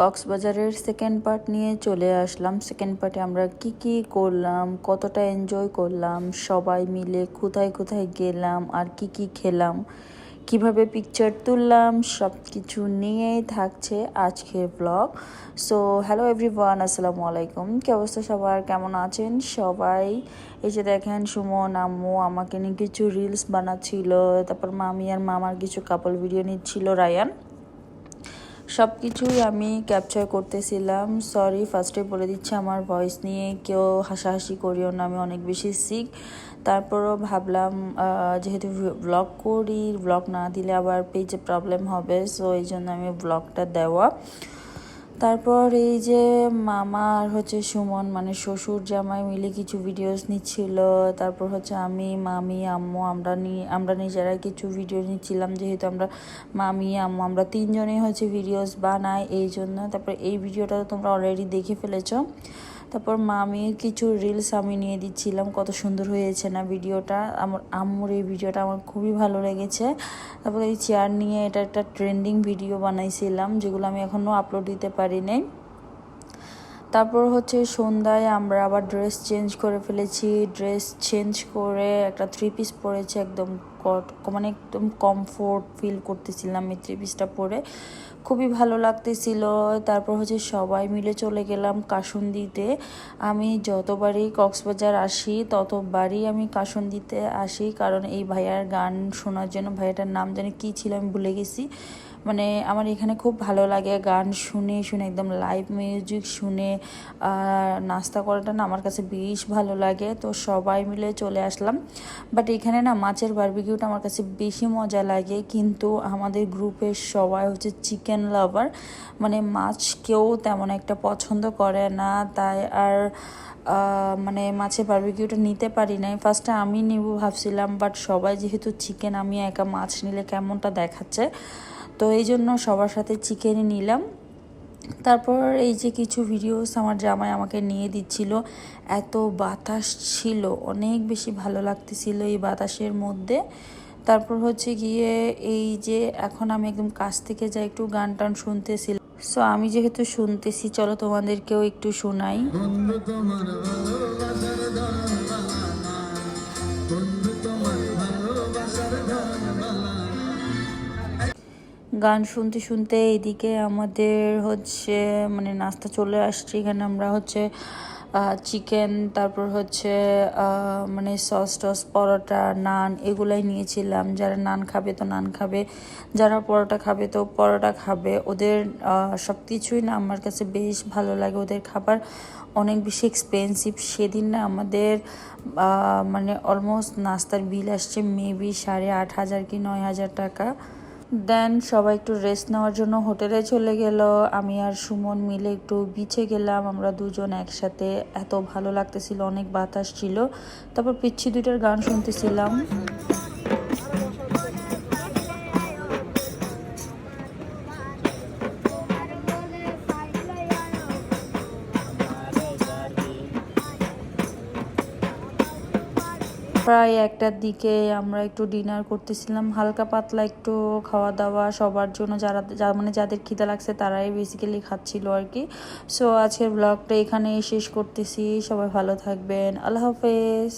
কক্সবাজারের second part নিয়ে চলে আসলাম। সেকেন্ড পার্টে আমরা কি করলাম, কতটা এনজয় করলাম, সবাই মিলে কোথায় কোথায় গেলাম, আর কি খেলাম, কিভাবে পিকচার তুললাম, সব কিছু নিয়েই থাকছে আজকের ব্লগ। সো হ্যালো এভরিওয়ান, আসসালামু আলাইকুম। কি অবস্থা সবার, কেমন আছেন সবাই? এই যে দেখেন, সুমন আম্মু আমাকে নিয়ে কিছু রিলস বানাচ্ছিল, তারপর মামি আর মামার কিছু কাপল ভিডিও নিচ্ছিল, রায়ান। সব কিছুই আমি ক্যাপচার করতেছিলাম। সরি, ফার্স্টে বলে দিচ্ছি, আমার ভয়েস নিয়ে কেউ হাসাহাসি করিও না, আমি অনেক বেশি সিক। তারপরও ভাবলাম যেহেতু ব্লগ করি, ব্লগ না দিলে আবার পেজে প্রবলেম হবে, সো এই জন্য আমি ব্লগটা দেওয়া। তারপর এই যে মামা আর সুমন মানে শ্বশুর জামাই মিলে কিছু ভিডিওস নিচ্ছিল। তারপর আমি, মামি, আম্মু আমরা নিজেরা কিছু ভিডিও নিচ্ছিলাম, যেহেতু আমরা মামি আম্মু আমরা তিনজনেই ভিডিওস বানাই এই জন্য। তারপর এই ভিডিওটা তোমরা অলরেডি দেখে ফেলেছো। তারপর মামির কিছু রিলস আমি নিয়ে দিচ্ছিলাম, কত সুন্দর হয়েছে না ভিডিওটা। আমার আম্মুর এই ভিডিওটা আমার খুবই ভালো লেগেছে। তারপর এই চেয়ার নিয়ে এটা একটা ট্রেন্ডিং ভিডিও বানাইছিলাম, যেগুলো আমি এখনও আপলোড দিতে পারি নাই। তারপর সন্ধ্যায় আমরা আবার ড্রেস চেঞ্জ করে ফেলেছি। ড্রেস চেঞ্জ করে একটা 3 পিস পরেছি, একদম মানে একদম কমফোর্ট ফিল করতেছিলাম এই 3 পিসটা পরে, খুবই ভালো লাগতেছিল। তারপর সবাই মিলে চলে গেলাম কাসুন্দিতে। আমি যতবারই কক্সবাজার আসি ততবারই আমি কাসুন্দিতে আসি, কারণ এই ভাইয়ার গান শোনার জন্য। ভাইয়াটার নাম জানি কী ছিল, আমি ভুলে গেছি। মানে আমার এখানে খুব ভালো লাগে গান শুনে শুনে, একদম লাইভ মিউজিক শুনে নাস্তা করাটা না আমার কাছে বেশ ভালো লাগে। তো সবাই মিলে চলে আসলাম। বাট এখানে না মাছের বারবিকিউটা আমার কাছে বেশি মজা লাগে, কিন্তু আমাদের গ্রুপের সবাই চিকেন লাভার, মানে মাছ কেউ তেমন একটা পছন্দ করে না, তাই আর মানে মাছের বারবিকিউটা নিতে পারি নাই। ফার্স্টে আমি নিব ভাবছিলাম, বাট সবাই যেহেতু চিকেন, আমি একা মাছ নিলে কেমনটা দেখাচ্ছে, তো এই জন্য সবার সাথে চিকেনই নিলাম। তারপর এই যে কিছু ভিডিওস আমার জামাই আমাকে নিয়ে দিচ্ছিল, এত বাতাস ছিল, অনেক বেশি ভালো লাগতেছিল এই বাতাসের মধ্যে। তারপর গিয়ে এই যে এখন আমি একদম কাছ থেকে যাই, একটু গান টান শুনতেছিলাম। সো আমি যেহেতু শুনতেছি, চলো তোমাদেরকেও একটু শোনাই। গান শুনতে শুনতে এদিকে আমাদের মানে নাস্তা চলে আসছে। এখানে আমরা চিকেন, তারপর মানে সস টস, পরোটা, নান এগুলাই নিয়েছিলাম। যারা নান খাবে তো নান খাবে, যারা পরোটা খাবে তো পরোটা খাবে। ওদের সব কিছুই না আমার কাছে বেশ ভালো লাগে, ওদের খাবার অনেক বেশি এক্সপেন্সিভ। সেদিন না আমাদের মানে অলমোস্ট নাস্তার বিল আসছে মেবি 8,500 কি 9,000 টাকা। দেন সবাই একটু রেস্ট নেওয়ার জন্য হোটেলে চলে গেল। আমি আর সুমন মিলে একটু বিচে গেলাম, আমরা দুজন একসাথে। এত ভালো লাগতেছিল, অনেক বাতাস ছিল। তারপর পিচ্ছি দুইটার গান শুনতেছিলাম। প্রায় 1টার দিকে আমরা একটু ডিনার করতেছিলাম, হালকা পাতলা একটু খাওয়া দাওয়া সবার জন্য, মানে যাদের খিদে লাগছে তারাই বেসিক্যালি খাচ্ছিল আর কি। সো আজকের ব্লগটা এখানেই শেষ করতেছি। সবাই ভালো থাকবেন, আল্লাহ হাফেজ।